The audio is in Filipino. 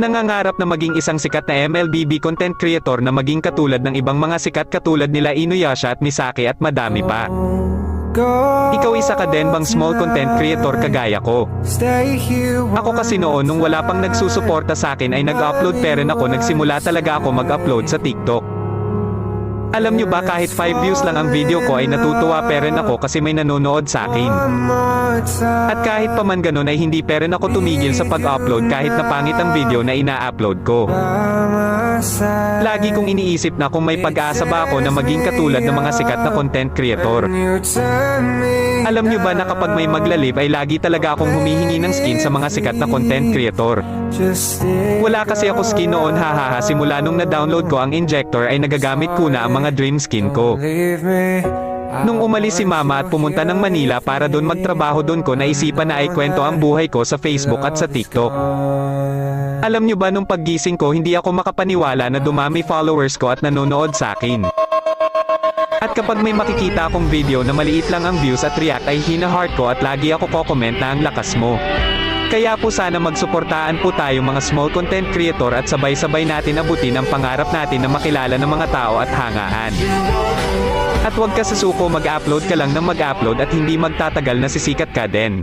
Nangangarap na maging isang sikat na MLBB content creator na maging katulad ng ibang mga sikat katulad nila Inuyasha at Misaki at madami pa. Ikaw isa ka din bang small content creator kagaya ko? Ako kasi noon nung wala pang nagsusuporta sa akin ay nag-upload pero ako nagsimula talaga ako mag-upload sa TikTok. Alam nyo ba kahit 5 views lang ang video ko ay natutuwa pa rin ako kasi may nanonood sa akin. At kahit pa man ganun ay hindi pa rin ako tumigil sa pag-upload kahit na pangit ang video na ina-upload ko. Lagi kong iniisip na kung may pag-asa ba ako na maging katulad ng mga sikat na content creator. Alam nyo ba na kapag may maglalib ay lagi talaga akong humihingi ng skin sa mga sikat na content creator. Wala kasi ako skin noon hahaha simula nung na-download ko ang injector ay nagagamit ko na ang mga dream skin ko. Nung umalis si mama at pumunta ng Manila para doon magtrabaho doon ko naisipan na ay kwento ang buhay ko sa Facebook at sa TikTok. Alam nyo ba nung paggising ko hindi ako makapaniwala na dumami followers ko at nanonood sa akin. At kapag may makikita akong video na maliit lang ang views at react ay hina-heart ko at lagi ako ko-comment na ang lakas mo. Kaya po sana magsuportaan po tayo mga small content creator at sabay-sabay natin abutin ang pangarap natin na makilala ng mga tao at hangaan. At huwag ka sasuko mag-upload ka lang ng mag-upload at hindi magtatagal na sisikat ka din.